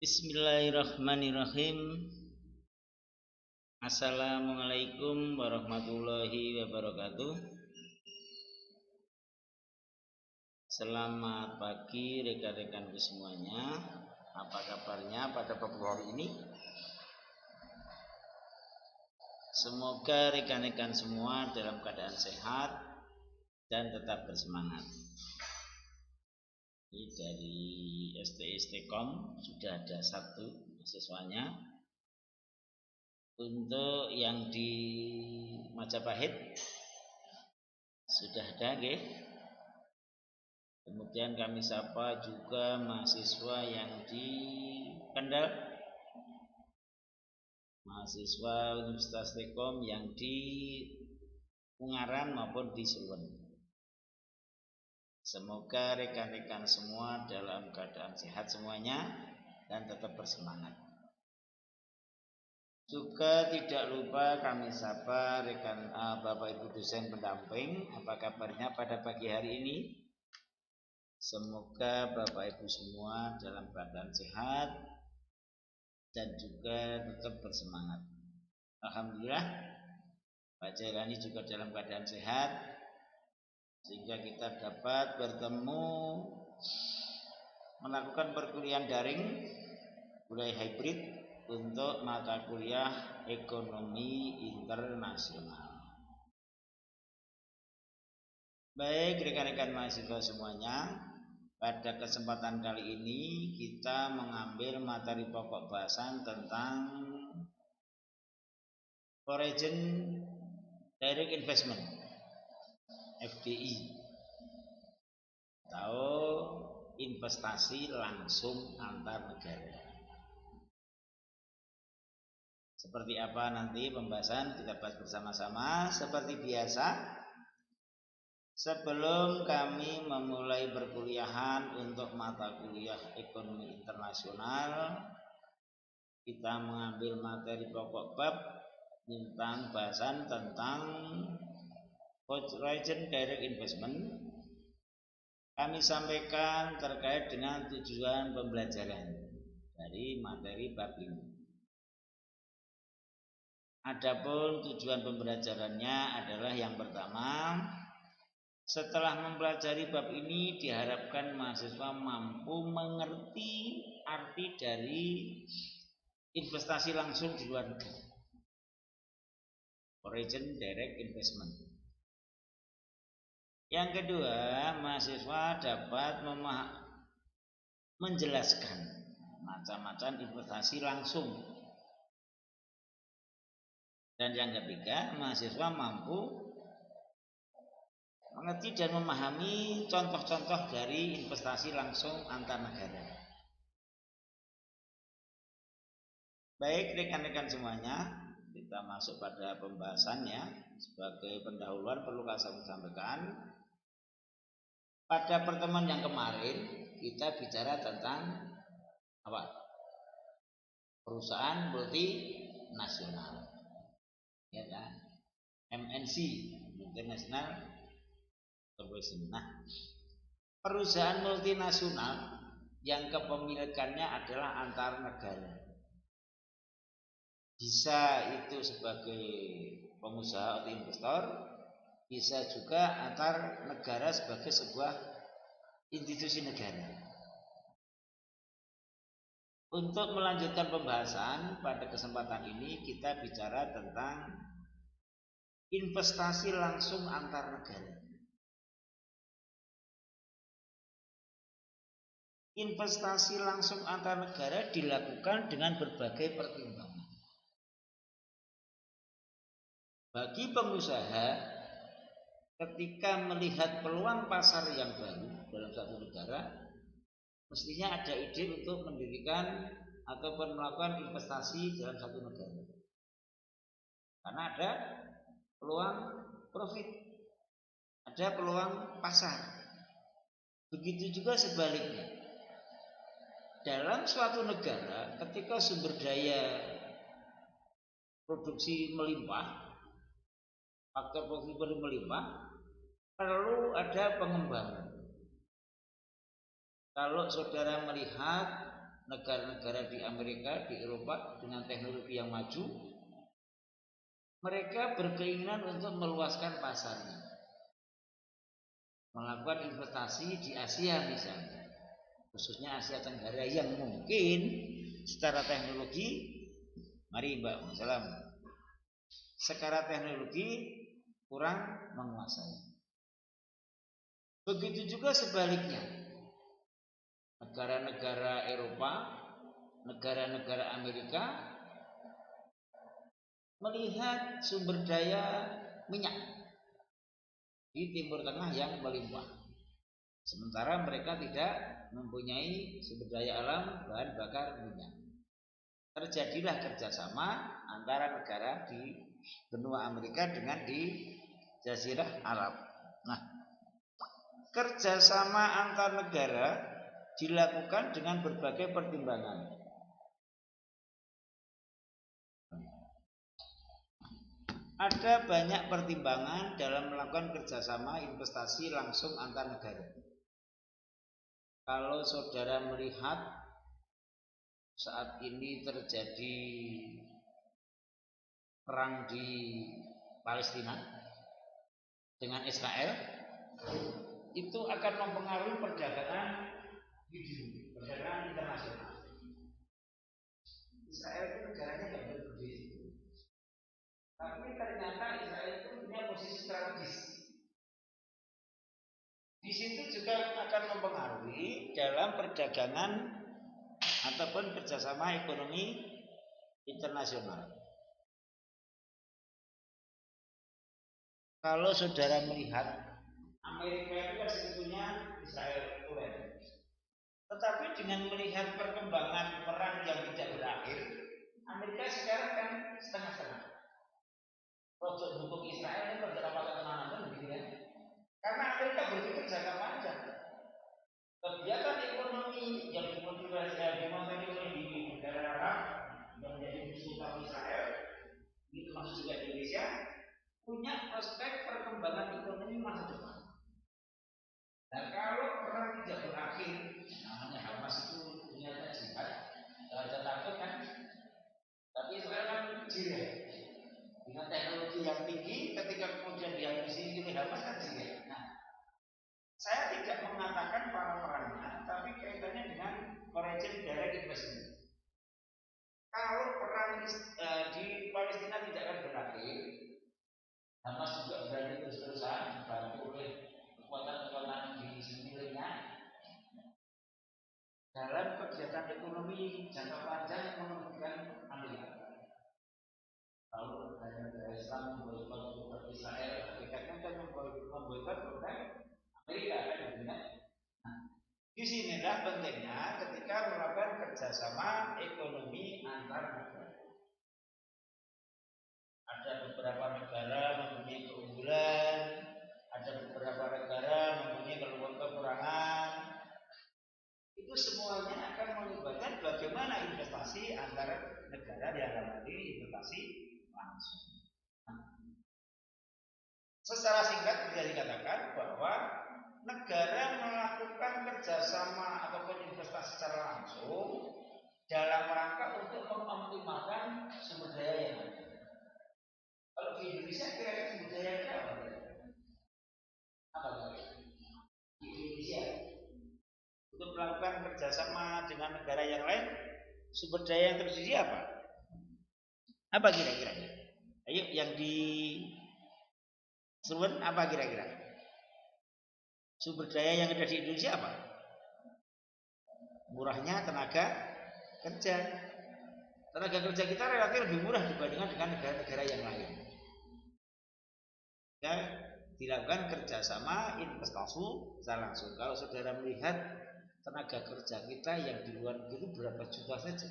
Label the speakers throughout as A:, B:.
A: Bismillahirrahmanirrahim. Assalamualaikum warahmatullahi wabarakatuh. Selamat pagi rekan-rekanku semuanya. Apa kabarnya pada pagi hari ini? Semoga rekan-rekan semua dalam keadaan sehat dan tetap bersemangat. Ini dari STI-STIKOM sudah ada satu mahasiswanya. Untuk yang di Majapahit sudah ada, okay? Kemudian kami sapa juga mahasiswa yang di Kendal, mahasiswa Universitas Telkom yang di Ungaran maupun di Suwen. Semoga rekan-rekan semua dalam keadaan sehat semuanya dan tetap bersemangat. Juga tidak lupa kami sapa rekan Bapak Ibu dosen pendamping, apa kabarnya pada pagi hari ini? Semoga Bapak Ibu semua dalam keadaan sehat dan juga tetap bersemangat. Alhamdulillah Pak Jailani juga dalam keadaan sehat, sehingga kita dapat bertemu melakukan perkuliahan daring kuliah hybrid untuk mata kuliah ekonomi internasional. Baik rekan-rekan mahasiswa semuanya, pada kesempatan kali ini kita mengambil materi pokok bahasan tentang Foreign Direct Investment (FDI) atau investasi langsung antar negara. Seperti apa nanti pembahasan kita bahas bersama-sama. Seperti biasa, sebelum kami memulai perkuliahan untuk mata kuliah ekonomi internasional, kita mengambil materi pokok bab tentang bahasan tentang Foreign Direct Investment. Kami sampaikan terkait dengan tujuan pembelajaran dari materi bab ini. Adapun tujuan pembelajarannya adalah yang pertama, setelah mempelajari bab ini diharapkan mahasiswa mampu mengerti arti dari investasi langsung di luar negeri, Foreign Direct Investment. Yang kedua, mahasiswa dapat menjelaskan macam-macam investasi langsung. Dan yang ketiga, mahasiswa mampu mengerti dan memahami contoh-contoh dari investasi langsung antar negara. Baik rekan-rekan semuanya, kita masuk pada pembahasannya. Sebagai pendahuluan perlu kami sampaikan, pada pertemuan yang kemarin kita bicara tentang apa? Perusahaan multinasional, ya kan? MNC, Multinational Corporation. Nah, perusahaan multinasional yang kepemilikannya adalah antar negara, bisa itu sebagai pengusaha atau investor, bisa juga antar negara sebagai sebuah institusi negara. Untuk melanjutkan pembahasan pada kesempatan ini kita bicara tentang investasi langsung antar negara. Investasi langsung antar negara dilakukan dengan berbagai pertimbangan. Bagi pengusaha, ketika melihat peluang pasar yang baru dalam satu negara, mestinya ada ide untuk mendirikan ataupun melakukan investasi dalam satu negara, karena ada peluang profit, ada peluang pasar. Begitu juga sebaliknya, dalam suatu negara ketika sumber daya produksi melimpah, faktor produksi melimpah, perlu ada pengembangan. Kalau saudara melihat negara-negara di Amerika, di Eropa dengan teknologi yang maju, mereka berkeinginan untuk meluaskan pasarnya, melakukan investasi di Asia misalnya, khususnya Asia Tenggara yang mungkin secara teknologi, mari Mbak Salam, secara teknologi kurang menguasai. Begitu juga sebaliknya, negara-negara Eropa, negara-negara Amerika melihat sumber daya minyak di Timur Tengah yang melimpah, sementara mereka tidak mempunyai sumber daya alam bahan bakar minyak. Terjadilah kerjasama antara negara di benua Amerika dengan di Jazirah Arab. Nah, kerjasama antar negara dilakukan dengan berbagai pertimbangan. Ada banyak pertimbangan dalam melakukan kerjasama investasi langsung antar negara. Kalau saudara melihat saat ini terjadi perang di Palestina dengan Israel, itu akan mempengaruhi perdagangan internasional. Israel itu negaranya nggak gede, tapi ternyata Israel itu punya posisi strategis. Di situ juga akan mempengaruhi dalam perdagangan ataupun kerjasama ekonomi internasional. Kalau saudara melihat Amerika itu kan sebetulnya Israel Tulen, tetapi dengan melihat perkembangan perang yang tidak berakhir, Amerika sekarang kan setengah-setengah. Untuk dukung Israel ini beberapa teman-teman begitu ya. Karena Amerika berpikir jangka panjang. Kegiatan ekonomi yang dimotivasi oleh di negara Arab yang menjadi musuh Israel, itu masuk juga Indonesia, punya prospek perkembangan ekonomi masa depan. Dan kalau perang tidak berakhir, namanya Hamas itu punya jihad, ada takut kan? Tapi Israel kan jihad dengan teknologi yang tinggi, ketika kemudian dihabisi oleh Hamas kan jihad. Nah, saya tidak mengatakan para perangnya, tapi kaitannya dengan origin direct investment. Kalau perang di Palestina tidak akan berakhir, Hamas juga berani terus-terusan dibantu oleh kekuatan-kekuatan di sekelilingnya dalam kegiatan ekonomi jangka panjang yang menguntungkan Amerika. Kalau negara Islam memboikot produk Israel, hakikatnya kan memboikot produk Amerika kan gitu ya. Nah, disinilah pentingnya ketika melakukan kerjasama ekonomi antar negara. Ada beberapa negara mempunyai keunggulan, ada beberapa negara mempunyai kekurangan. Itu semuanya akan melibatkan bagaimana investasi antara negara yang dalam ini investasi langsung. Secara singkat bisa dikatakan bahwa negara melakukan kerjasama ataupun investasi secara langsung dalam rangka untuk mengoptimalkan sumber daya yang ada. Kalau di Indonesia kira-kira sumber daya kita apa? Di Indonesia untuk melakukan kerjasama dengan negara yang lain, sumber daya yang tersedia apa? Apa kira-kira? Ayo yang di sebut apa kira-kira? Sumber daya yang ada di Indonesia apa? Murahnya tenaga kerja. Tenaga kerja kita relatif lebih murah dibandingkan dengan negara-negara yang lain. Ya, dilakukan kerjasama investasi secara langsung. Kalau saudara melihat tenaga kerja kita yang di luar negeri berapa juta saja,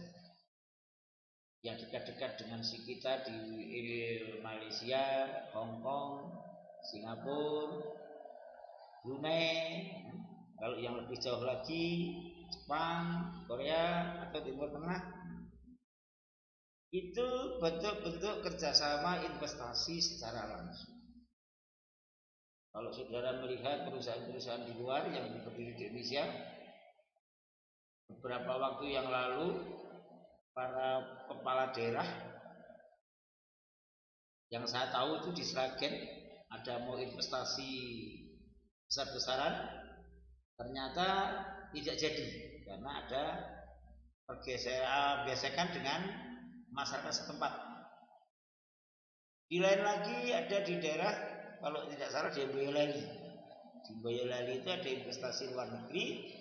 A: yang dekat-dekat dengan si kita di Malaysia, Hong Kong, Singapura, Brunei. Kalau yang lebih jauh lagi Jepang, Korea atau Timur Tengah, itu bentuk-bentuk kerjasama investasi secara langsung. Kalau saudara melihat perusahaan-perusahaan di luar yang berdiri di Indonesia, beberapa waktu yang lalu para kepala daerah yang saya tahu itu di Sragen ada mau investasi besar-besaran, ternyata tidak jadi karena ada gesekan dengan masyarakat setempat. Di lain lagi ada di daerah, kalau tidak salah di Boyolali. Di Boyolali itu ada investasi luar negeri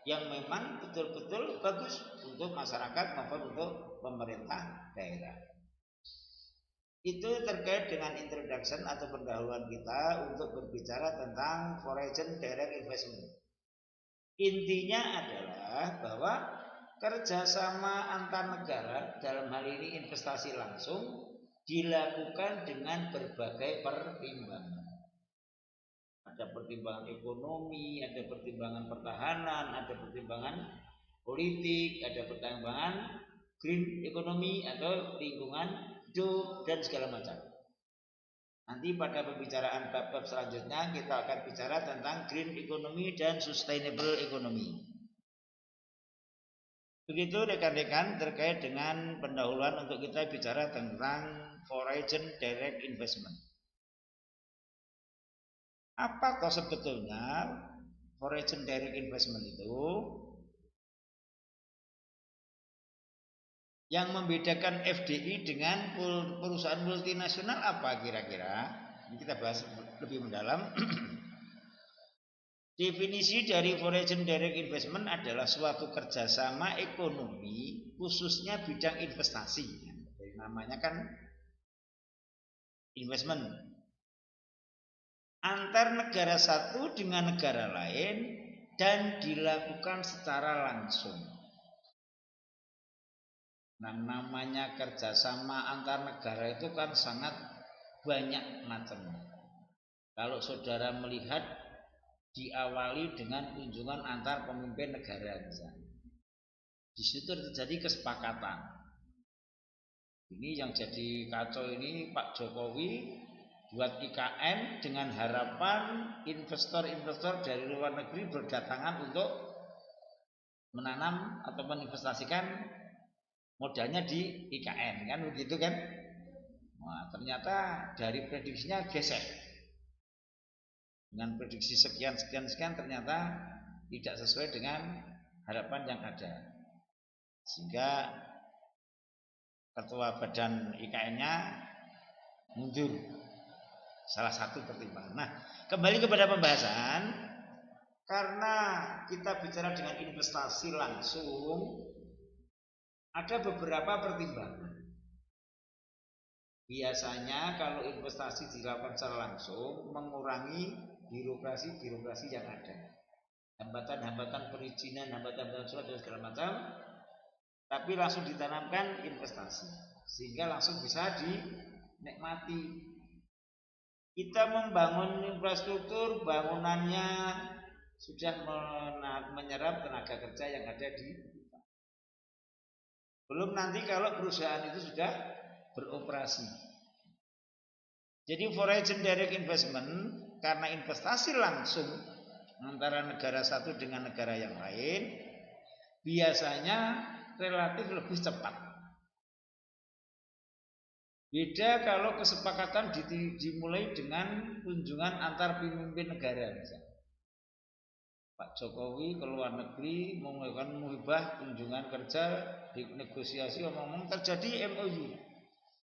A: yang memang betul-betul bagus untuk masyarakat maupun untuk pemerintah daerah. Itu terkait dengan introduction atau pendahuluan kita untuk berbicara tentang foreign direct investment. Intinya adalah bahwa kerjasama antar negara dalam hal ini investasi langsung dilakukan dengan berbagai pertimbangan. Ada pertimbangan ekonomi, ada pertimbangan pertahanan, ada pertimbangan politik, ada pertimbangan green ekonomi atau lingkungan hidup dan segala macam. Nanti pada pembicaraan bab-bab selanjutnya kita akan bicara tentang green economy dan sustainable economy. Begitu rekan-rekan terkait dengan pendahuluan untuk kita bicara tentang foreign direct investment. Apa toh sebetulnya foreign direct investment itu? Yang membedakan FDI dengan perusahaan multinasional apa kira-kira? Ini kita bahas lebih mendalam. Definisi dari foreign direct investment adalah suatu kerjasama ekonomi khususnya bidang investasi. Dari namanya kan investment. Antar negara satu dengan negara lain dan dilakukan secara langsung. Nah, namanya kerjasama antar negara itu kan sangat banyak macamnya. Kalau saudara melihat diawali dengan kunjungan antar pemimpin negara misalnya. Di situ terjadi kesepakatan. Ini yang jadi kacau ini Pak Jokowi buat IKN dengan harapan investor-investor dari luar negeri berdatangan untuk menanam atau menginvestasikan modalnya di IKN kan begitu kan. Nah, ternyata dari prediksinya gesek. Dengan prediksi sekian ternyata tidak sesuai dengan harapan yang ada. Sehingga ketua badan IKN-nya mundur. Salah satu pertimbangan. Nah, kembali kepada pembahasan. Karena kita bicara dengan investasi langsung, ada beberapa pertimbangan. Biasanya kalau investasi dilakukan secara langsung mengurangi birokrasi yang ada, hambatan-hambatan perizinan, hambatan-hambatan surat dan segala macam, tapi langsung ditanamkan investasi sehingga langsung bisa dinikmati. Kita membangun infrastruktur, bangunannya sudah menyerap tenaga kerja yang ada di kita. Belum nanti kalau perusahaan itu sudah beroperasi. Jadi foreign direct investment karena investasi langsung antara negara satu dengan negara yang lain biasanya relatif lebih cepat. Beda kalau kesepakatan dimulai dengan kunjungan antar pemimpin negara misalnya. Pak Jokowi ke luar negeri melakukan muhibah kunjungan kerja, negosiasi omong-omong terjadi MOU.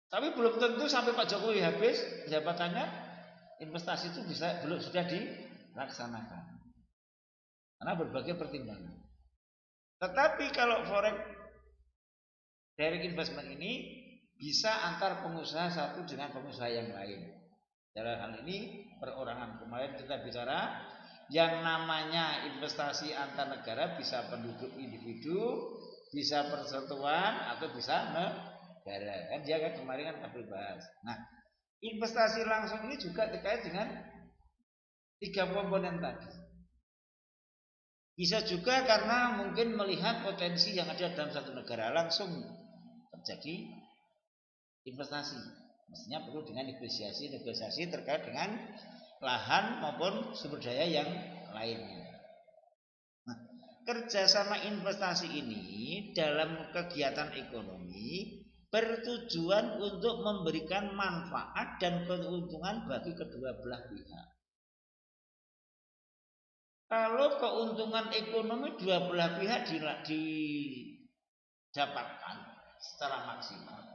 A: Tapi belum tentu sampai Pak Jokowi habis jabatannya investasi itu sudah dilaksanakan. Karena berbagai pertimbangan. Tetapi kalau foreign direct investment ini bisa antar pengusaha satu dengan pengusaha yang lain. Dalam hal ini perorangan. Kemarin kita bicara yang namanya investasi antar negara bisa penduduk individu, bisa persatuan atau bisa negara. Kan dia kan kemarin kan kami bahas. Nah, investasi langsung ini juga terkait dengan 3 komponen tadi. Bisa juga karena mungkin melihat potensi yang ada dalam satu negara langsung terjadi investasi. Mestinya perlu dengan negosiasi terkait dengan lahan maupun sumber daya yang lainnya. Nah, kerjasama investasi ini dalam kegiatan ekonomi bertujuan untuk memberikan manfaat dan keuntungan bagi kedua belah pihak. Kalau keuntungan ekonomi dua belah pihak didapatkan secara maksimal,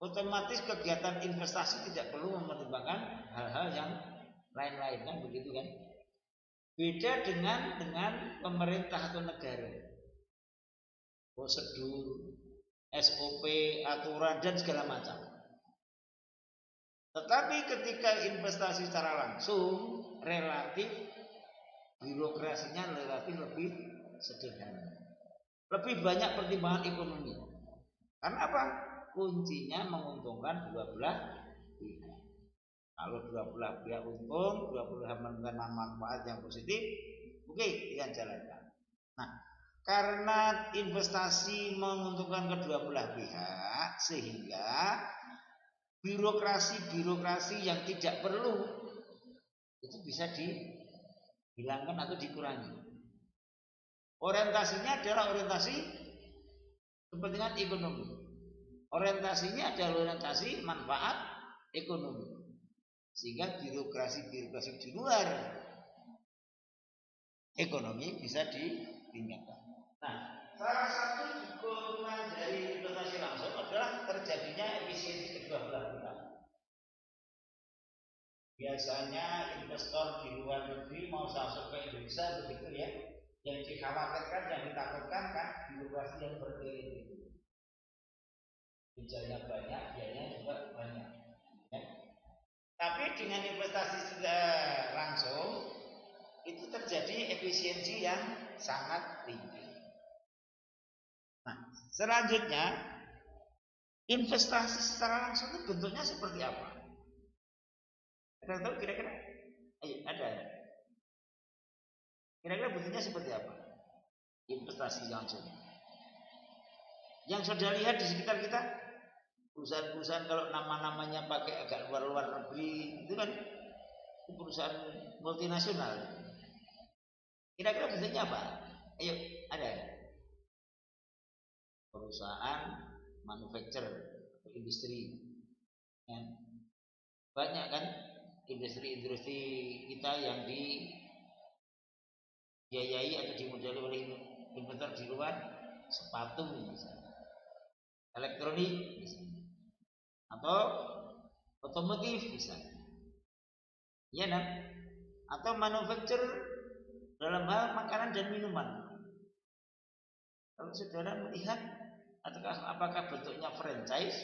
A: otomatis kegiatan investasi tidak perlu mempertimbangkan hal-hal yang lain-lain, kan begitu kan? Beda dengan pemerintah atau negara, prosedur, SOP, aturan dan segala macam. Tetapi ketika investasi secara langsung, relatif birokrasinya relatif lebih sederhana, lebih banyak pertimbangan ekonomi. Karena apa? Kuncinya menguntungkan dua belah pihak. Kalau dua belah pihak untung, dua belah menemukan manfaat yang positif, oke, yang jalankan. Nah, karena investasi menguntungkan kedua belah pihak, sehingga birokrasi yang tidak perlu itu bisa dihilangkan atau dikurangi. Orientasinya adalah orientasi kepentingan ekonomi. Orientasinya adalah orientasi manfaat ekonomi. Sehingga birokrasi di luar ekonomi bisa ditingkatkan. Nah, salah satu keuntungan dari investasi langsung adalah terjadinya efisiensi kedua belah pihak. Biasanya investor di luar negeri mau masuk ke Indonesia begitu ya, yang dikhawatirkan, yang ditakutkan kan birokrasi yang berkeliling. Biayanya banyak, biayanya juga banyak. Ya. Tapi dengan investasi langsung itu terjadi efisiensi yang sangat tinggi. Nah, selanjutnya investasi secara langsung itu bentuknya seperti apa? Ada tahu kira-kira? Ayo, ada. Kira-kira bentuknya seperti apa? Investasi langsung. Yang sudah lihat di sekitar kita, perusahaan-perusahaan kalau nama-namanya pakai agak luar negeri, itu kan perusahaan multinasional. Kira-kira bentuknya apa? Ayo, ada. Perusahaan manufacturer atau industri. Ya. Banyak kan industri-industri kita yang dibiayai atau dimodali oleh investor di luar, sepatu misalnya, elektronik misalnya, atau otomotif misalnya, ya kan? Atau manufacturer dalam hal makanan dan minuman. Kalau saudara melihat apakah bentuknya franchise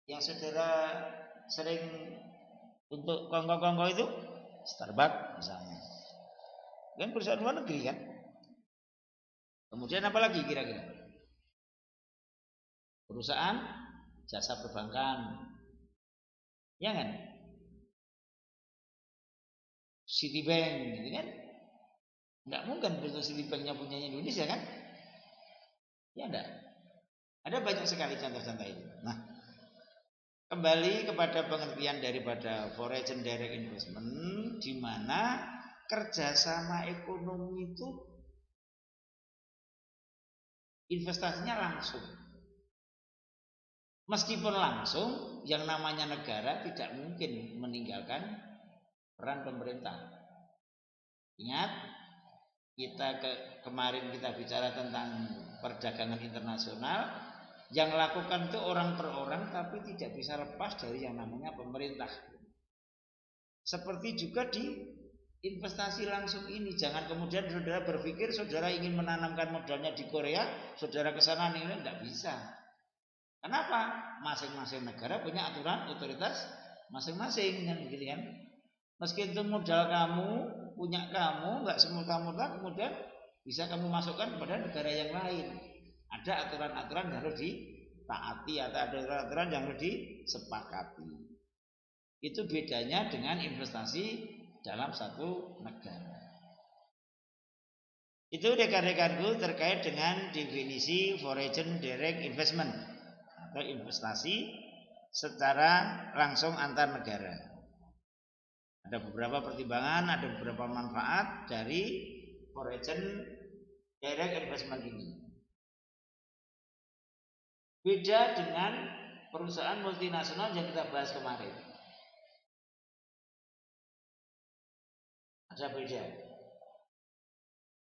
A: yang saudara sering untuk kongko-kongko itu, Starbucks misalnya, kan perusahaan luar negeri kan. Kemudian apa lagi kira-kira? Perusahaan jasa perbankan, ya kan? Citibank, gitu kan? Nggak mungkin bentuk Citibanknya punyanya Indonesia kan? Ya enggak. Ada banyak sekali contoh-contoh itu. Nah, kembali kepada pengertian daripada foreign direct investment, di mana kerjasama ekonomi itu investasinya langsung. Meskipun langsung, yang namanya negara tidak mungkin meninggalkan peran pemerintah. Ingat, kemarin kita bicara tentang perdagangan internasional, yang lakukan itu orang per orang, tapi tidak bisa lepas dari yang namanya pemerintah. Seperti juga di investasi langsung ini, jangan kemudian saudara berpikir saudara ingin menanamkan modalnya di Korea, saudara ke sana ini tidak bisa. Kenapa? Masing-masing negara punya aturan otoritas masing-masing, kan begitu kan? Meski itu modal kamu, punya kamu, nggak semurta-murta kemudian bisa kamu masukkan kepada negara yang lain. Ada aturan-aturan yang harus ditaati atau ada aturan-aturan yang harus disepakati. Itu bedanya dengan investasi dalam satu negara. Itu rekan-rekanku terkait dengan definisi foreign direct investment atau investasi secara langsung antar negara. Ada beberapa pertimbangan, ada beberapa manfaat dari foreign direct investment ini. Beda dengan perusahaan multinasional yang kita bahas kemarin. Ada beda.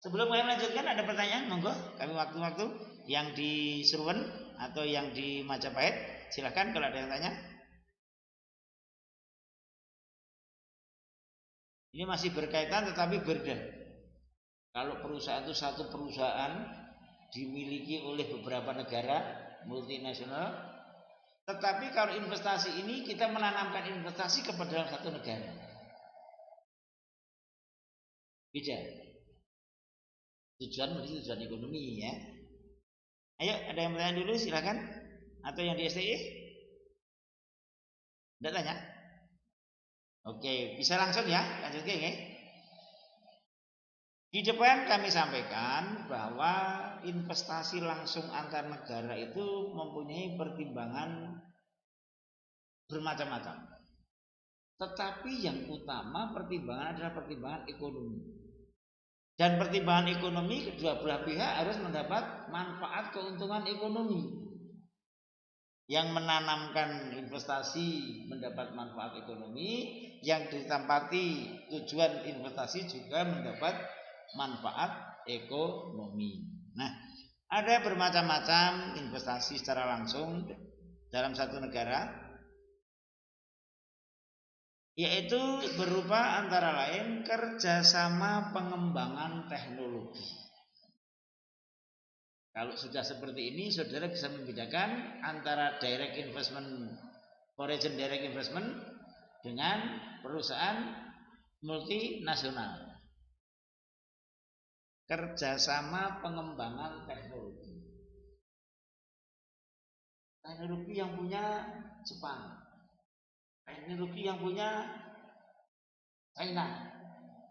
A: Sebelum kami melanjutkan, ada pertanyaan, monggo. Kami waktu-waktu yang di Surwen atau yang di Majapahit, silakan kalau ada yang tanya. Ini masih berkaitan tetapi berbeda. Kalau perusahaan itu satu perusahaan dimiliki oleh beberapa negara multinasional, tetapi kalau investasi ini kita menanamkan investasi kepada dalam satu negara. Beda. Tujuan mesti tujuan ekonomi ya. Ayo, ada yang bertanya dulu silakan. Atau yang di STI? Tidak tanya? Oke, bisa langsung ya, lanjut ke ya. Di depan kami sampaikan bahwa investasi langsung antar negara itu mempunyai pertimbangan bermacam-macam. Tetapi yang utama pertimbangan adalah pertimbangan ekonomi. Dan pertimbangan ekonomi kedua belah pihak harus mendapat manfaat keuntungan ekonomi. Yang menanamkan investasi mendapat manfaat ekonomi, yang ditempati tujuan investasi juga mendapat manfaat ekonomi. Nah, ada bermacam-macam investasi secara langsung dalam satu negara, yaitu berupa antara lain kerjasama pengembangan teknologi. Kalau sudah seperti ini, saudara bisa membedakan antara direct investment, foreign direct investment dengan perusahaan multinasional. Kerjasama pengembangan teknologi. Teknologi yang punya Jepang, teknologi yang punya China,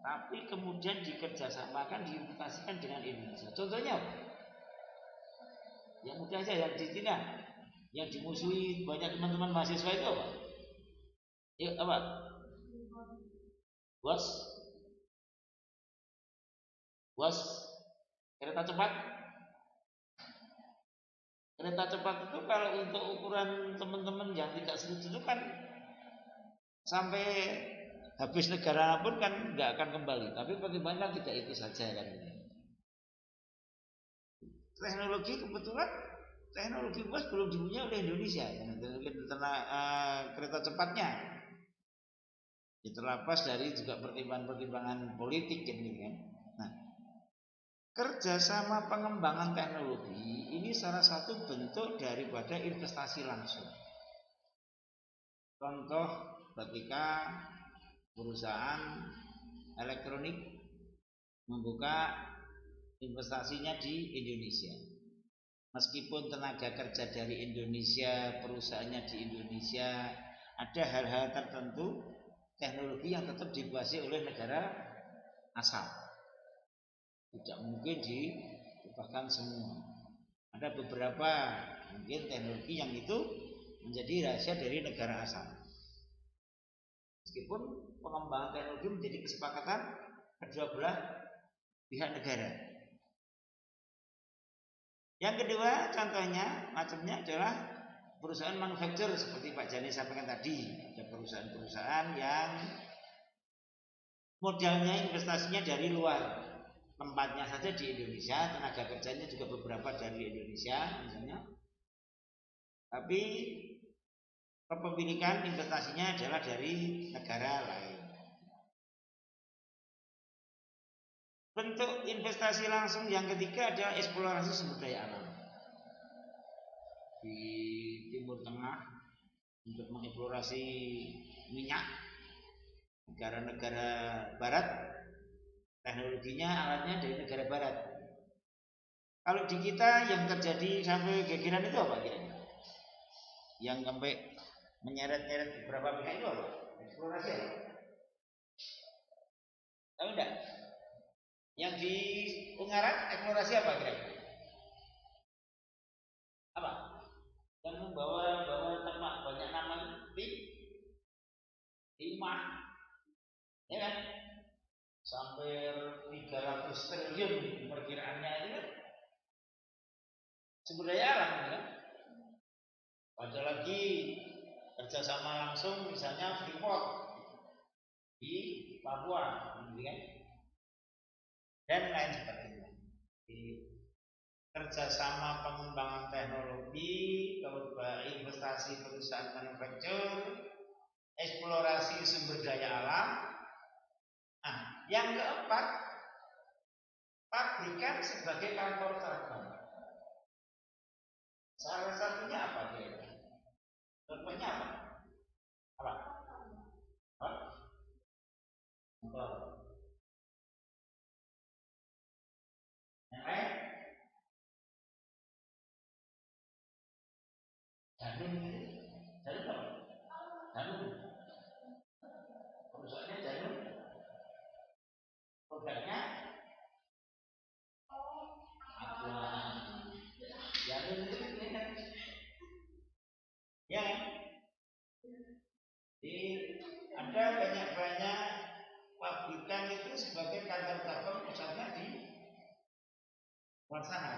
A: tapi kemudian dikerjasamakan, diimplementasikan dengan Indonesia. Contohnya apa? Yang mudah aja, yang di Cina, yang dimusuhi banyak teman-teman mahasiswa itu apa? Yuk, apa? Bos kereta cepat. Kereta cepat itu kalau untuk ukuran teman-teman yang tidak setuju itu kan sampai habis negara pun kan nggak akan kembali. Tapi pertimbangan tidak itu saja kan. Teknologi kebetulan teknologi bus belum dipunyai oleh Indonesia. Kereta cepatnya terlepas dari juga pertimbangan-pertimbangan politik ini kan. Nah, kerjasama pengembangan teknologi ini salah satu bentuk daripada investasi langsung. Contoh ketika perusahaan elektronik membuka investasinya di Indonesia. Meskipun tenaga kerja dari Indonesia, perusahaannya di Indonesia, ada hal-hal tertentu teknologi yang tetap dikuasai oleh negara asal. Tidak mungkin dilupakan semua. Ada beberapa mungkin teknologi yang itu menjadi rahasia dari negara asal. Meskipun pengembangan teknologi menjadi kesepakatan kedua belah pihak negara. Yang kedua contohnya macamnya adalah perusahaan manufaktur seperti Pak Jani sampaikan tadi. Ada perusahaan-perusahaan yang modalnya investasinya dari luar, tempatnya saja di Indonesia, tenaga kerjanya juga beberapa dari Indonesia misalnya, tapi kepemilikan investasinya adalah dari negara lain. Bentuk investasi langsung yang ketiga adalah eksplorasi sumber daya alam. Di Timur Tengah untuk mengeksplorasi minyak, negara-negara barat teknologinya alatnya dari negara barat. Kalau di kita yang terjadi sampai gegeran itu apa kira-kira? Yang sampai menyeret-nyeret beberapa pihak itu apa? Eksplorasi apa? Tahu enggak? Yang di Ungaran eksplorasi apa kira-kira? Apa? Yang membawa tempat banyak nama timah, ya kan? sampai 300 triliun perkiraannya itu kan sumber daya alam kan. Ada lagi kerjasama langsung misalnya Freeport di Papua gitu kan, dan lain sebagainya. Kerjasama pengembangan teknologi, investasi perusahaan manufaktur, eksplorasi sumber daya alam. Nah, yang keempat, pabrikan sebagai kantor cabang. Salah satunya apa dia? Contohnya apa? Apa? Apa? Yang lain? Janum itu? Janum apa? Janum. Perusahaannya janum. Produknya aqua. Janum itu kan ya kan? Jadi ada banyak-banyak pabrikan itu sebagai kantor cabang pusatnya di luar sana.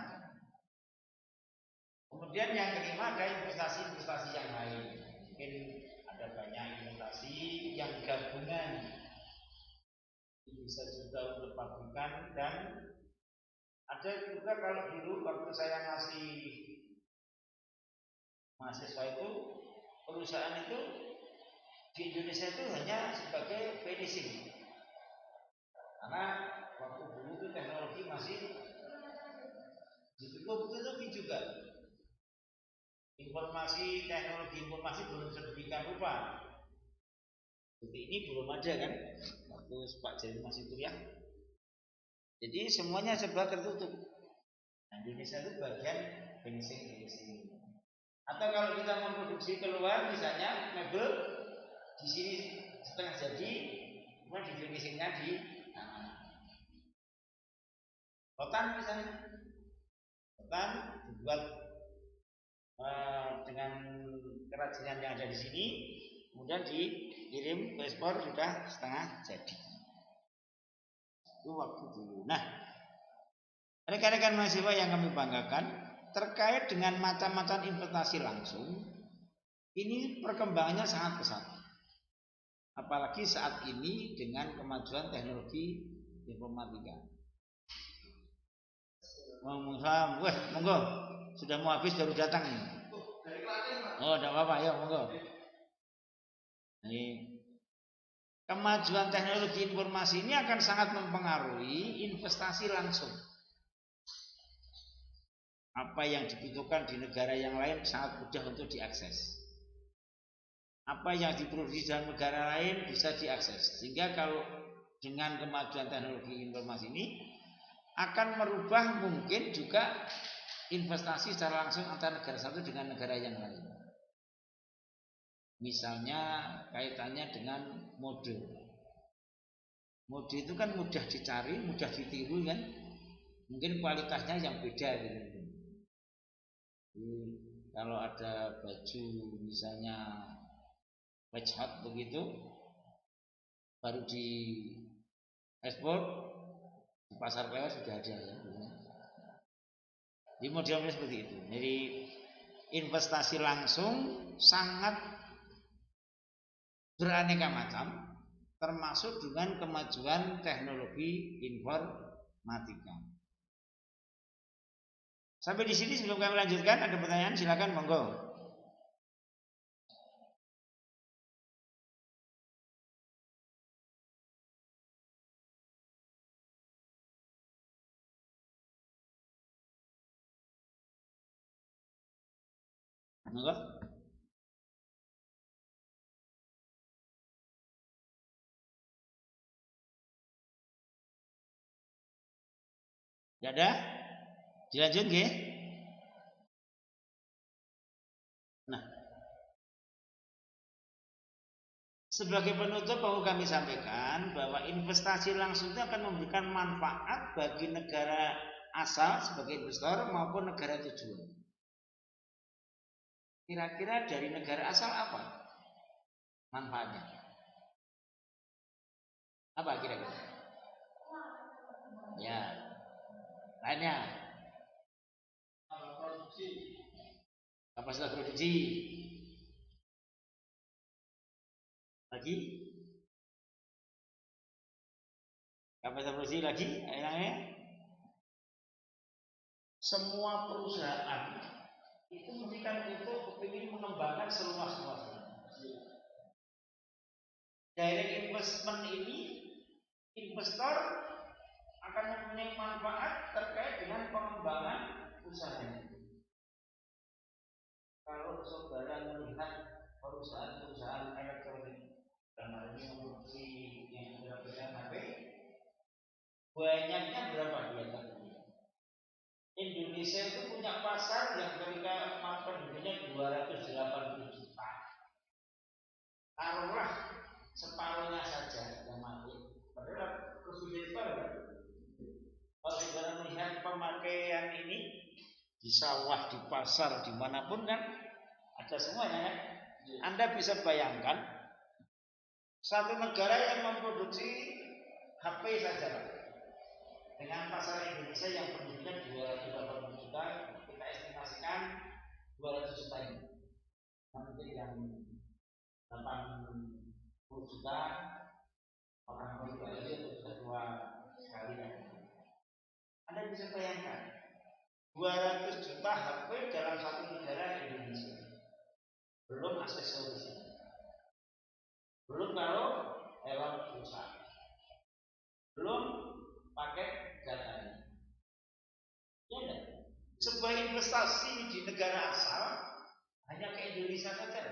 A: Kemudian yang kelima ada investasi-investasi yang lain. Mungkin ada banyak investasi yang gabungan. Bisa juga untuk pabrikan, dan ada juga kalau dulu waktu saya masih mahasiswa itu, perusahaan itu di Indonesia itu hanya sebagai finishing. Karena waktu dulu itu teknologi masih ditutup-tutupi juga. Teknologi informasi belum sedemikian rupa. Seperti ini belum ada kan waktu Pak Jari masih kuliah. Jadi semuanya serba tertutup. Nah, Indonesia itu bagian finishing. Atau kalau kita memproduksi keluar, misalnya mebel di sini setengah jadi, kemudian di finishingnya di rotan misalnya, rotan dibuat dengan kerajinan yang ada di sini, kemudian dikirim ke ekspor sudah setengah jadi. Itu waktu dulu. Nah, rekan-rekan mahasiswa yang kami banggakan, terkait dengan macam-macam investasi langsung, ini perkembangannya sangat pesat. Apalagi saat ini dengan kemajuan teknologi informatika. Monggo, sudah mau habis baru datang ini. Oh, tidak apa-apa, ya monggo. Ini kemajuan teknologi informasi ini akan sangat mempengaruhi investasi langsung. Apa yang dibutuhkan di negara yang lain sangat mudah untuk diakses. Apa yang diproduksi dalam negara lain bisa diakses. Sehingga kalau dengan kemajuan teknologi informasi ini akan merubah mungkin juga investasi secara langsung antara negara satu dengan negara yang lain. Misalnya kaitannya dengan mode. Mode itu kan mudah dicari, mudah ditiru kan. Mungkin kualitasnya yang beda gitu. Jadi, kalau ada baju misalnya wedge hot begitu, baru di ekspor di pasar PW sudah ada ya. Di modelnya seperti itu. Jadi investasi langsung sangat beraneka macam, termasuk dengan kemajuan teknologi informatika. Sampai di sini sebelum kami lanjutkan, ada pertanyaan, silakan monggo. Monggo. Tidak ada? Dilanjut nggih? Nah, sebagai penutup mau kami sampaikan bahwa investasi langsung itu akan memberikan manfaat bagi negara asal sebagai investor maupun negara tujuan. Kira-kira dari negara asal apa manfaatnya? Apa kira-kira? Ya, lainnya kapasitas produksi lagi, kapasitas produksi lagi, lainnya semua perusahaan itu memberikan untuk ingin mengembangkan seluas-luasnya. Direct investment ini investor akan mempunyai manfaat terkait dengan pengembangan usahanya. Kalau saudara melihat perusahaan elektronik dan hari ini memproduksi yang berbeda HP, banyaknya berapa dia? Indonesia itu punya pasar yang ketika penduduknya 280 juta. Taruhlah separuhnya saja yang mati. Padahal presiden kan. Kalau saudara melihat pemakaian ini di sawah, di pasar, dimanapun kan ada semuanya kan. Anda bisa bayangkan satu negara yang memproduksi HP saja dengan pasar Indonesia yang penduduknya 280 juta, kita estimasikan 200 juta ini. Nanti yang 80 juta orang berbalik itu sudah dua sekali kan. Anda bisa bayangkan 200 juta HP dalam satu negara Indonesia. Belum aksesorisnya. Belum kalau helm rusak. Belum pakai datanya. Ya enggak? Sebuah investasi di negara asal hanya ke Indonesia saja.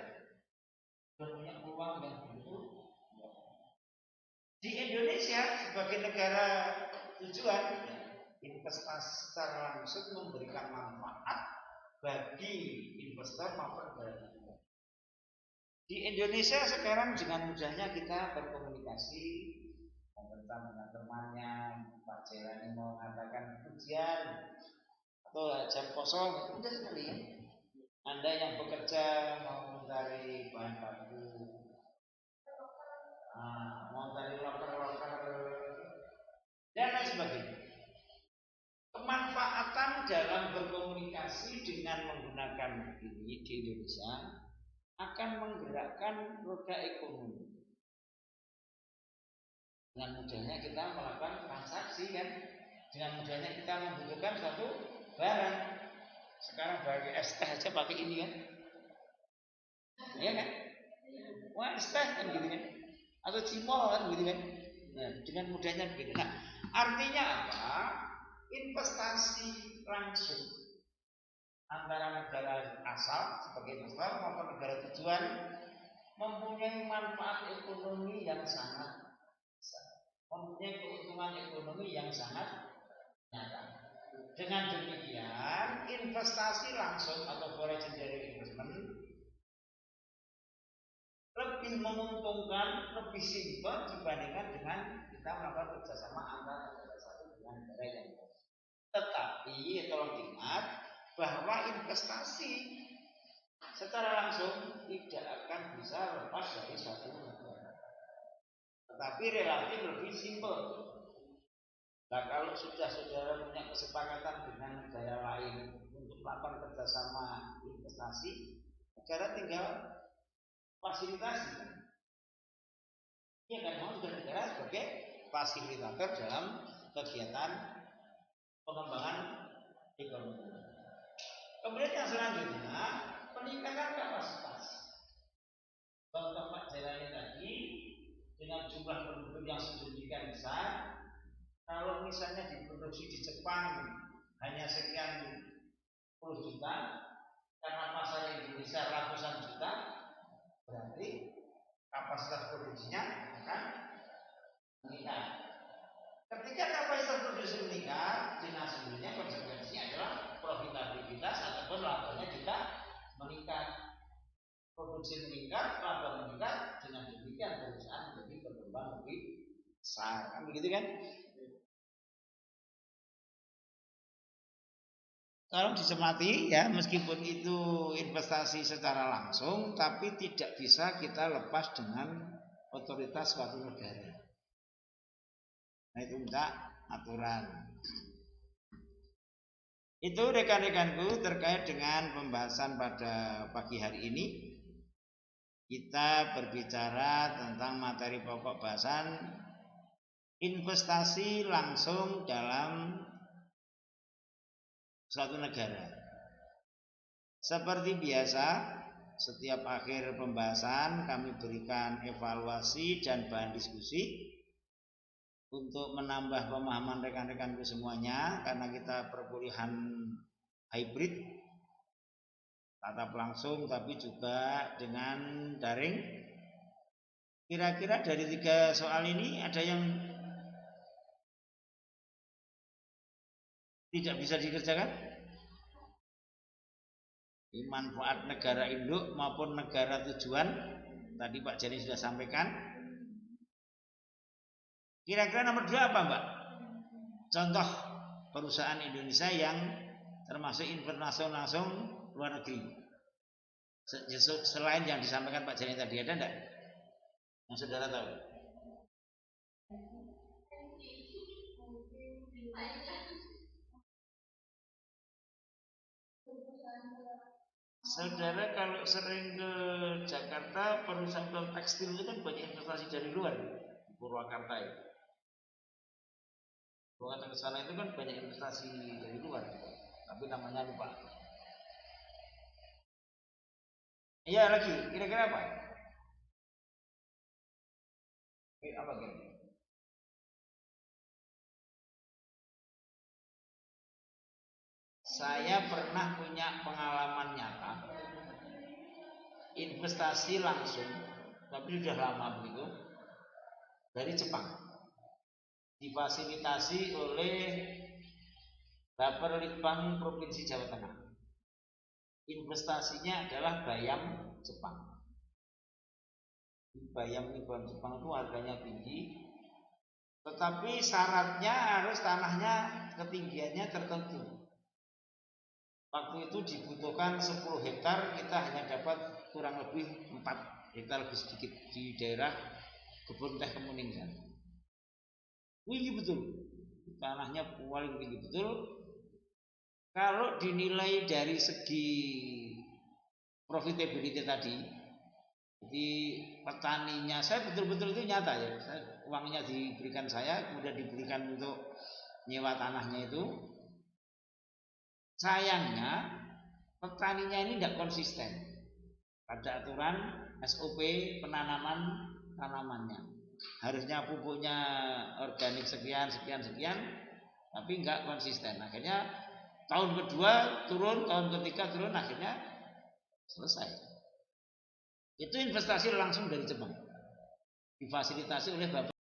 A: Dan punya peluang yang begitu. Di Indonesia sebagai negara tujuan, investasi secara langsung memberikan manfaat bagi investor maupun negara. Di Indonesia sekarang dengan mudahnya kita berkomunikasi tentang dengan temannya, Pak Jelani mau mengatakan ujian atau jam kosong itu mudah sekali ya. Anda yang bekerja mau mencari bahan baku, mau mencari loker-loker dan lain sebagainya. Kemanfaatan dalam berkomunikasi dengan menggunakan ini di Indonesia akan menggerakkan roda ekonomi. Dengan mudahnya kita melakukan transaksi kan, dengan mudahnya kita membutuhkan satu barang. Sekarang bagi es teh aja pakai ini kan, ya kan? Wah es teh kan gitu kan, atau cimol kan gitu kan. Nah, dengan mudahnya begitu. Nah, artinya apa? Investasi langsung antara negara asal sebagai investor maupun negara tujuan mempunyai manfaat ekonomi yang sangat besar, mempunyai keuntungan ekonomi yang sangat nyata. Dengan demikian, investasi langsung atau foreign direct investment lebih menguntungkan, lebih simpel dibandingkan dengan kita melakukan kerjasama antara negara satu dengan negara yang lain. Tetapi tolong diingat bahwa investasi secara langsung tidak akan bisa lepas dari satu negara, tetapi relatif lebih simpel. Nah, kalau sudah saudara punya kesepakatan dengan negara lain untuk melakukan kerjasama investasi, negara tinggal fasilitasi. Ia akan mau juga negara sebagai fasilitator dalam kegiatan pengembangan ekonomi. Kemudian yang selanjutnya peningkatan kapasitas. Contoh Pak Jelani tadi dengan jumlah penduduk yang sedemikian besar, kalau misalnya diproduksi di Jepang hanya sekian puluh juta, karena pasar Indonesia ratusan juta, berarti kapasitas produksinya akan meningkat. Ketika kapasitas produksi meningkat, dengan sendirinya konsekuensinya adalah profitabilitas ataupun labanya juga meningkat. Produksi meningkat, laba meningkat, dengan demikian perusahaan menjadi berkembang lebih besar, kan begitu kan? Kalau dicermati ya, meskipun itu investasi secara langsung, tapi tidak bisa kita lepas dengan otoritas suatu negara. Nah itu minta aturan. Itu rekan-rekanku terkait dengan pembahasan pada pagi hari ini. Kita berbicara tentang materi pokok bahasan investasi langsung dalam suatu negara. Seperti biasa, setiap akhir pembahasan kami berikan evaluasi dan bahan diskusi untuk menambah pemahaman rekan-rekanku semuanya, karena kita perkuliahan hybrid, tatap langsung tapi juga dengan daring. Kira-kira dari 3 soal ini ada yang tidak bisa dikerjakan? Manfaat negara induk maupun negara tujuan tadi Pak Jani sudah sampaikan. Kira-kira nomor 2 apa Mbak? Contoh perusahaan Indonesia yang termasuk investasi langsung luar negeri. Selain yang disampaikan Pak Jani tadi, ada enggak yang saudara tahu? Saudara kalau sering ke Jakarta, perusahaan tekstil itu kan banyak investasi dari luar, di Purwakarta ya. Purwakarta ke sana itu kan banyak investasi dari luar, tapi namanya lupa. Iya lagi, kira-kira apa? Apa kira-kira? Saya pernah punya pengalaman nyata investasi langsung, tapi sudah lama begitu, dari Jepang, difasilitasi oleh Bapelitbang Provinsi Jawa Tengah. Investasinya adalah bayam Jepang. Bayam Jepang itu harganya tinggi, tetapi syaratnya harus tanahnya ketinggiannya tertentu. Waktu itu dibutuhkan 10 hektar, kita hanya dapat kurang lebih 4 hektar lebih sedikit di daerah kebun teh Kemuning. Tinggi betul, tanahnya paling tinggi betul. Kalau dinilai dari segi profitability tadi, jadi petaninya, saya betul-betul itu nyata ya, uangnya diberikan saya, kemudian diberikan untuk nyewa tanahnya itu. Sayangnya petaninya ini tidak konsisten pada aturan SOP penanaman tanamannya. Harusnya pupuknya organik sekian, tapi nggak konsisten. Akhirnya tahun kedua turun, tahun ketiga turun, akhirnya selesai. Itu investasi langsung dari Jepang, difasilitasi oleh Bapak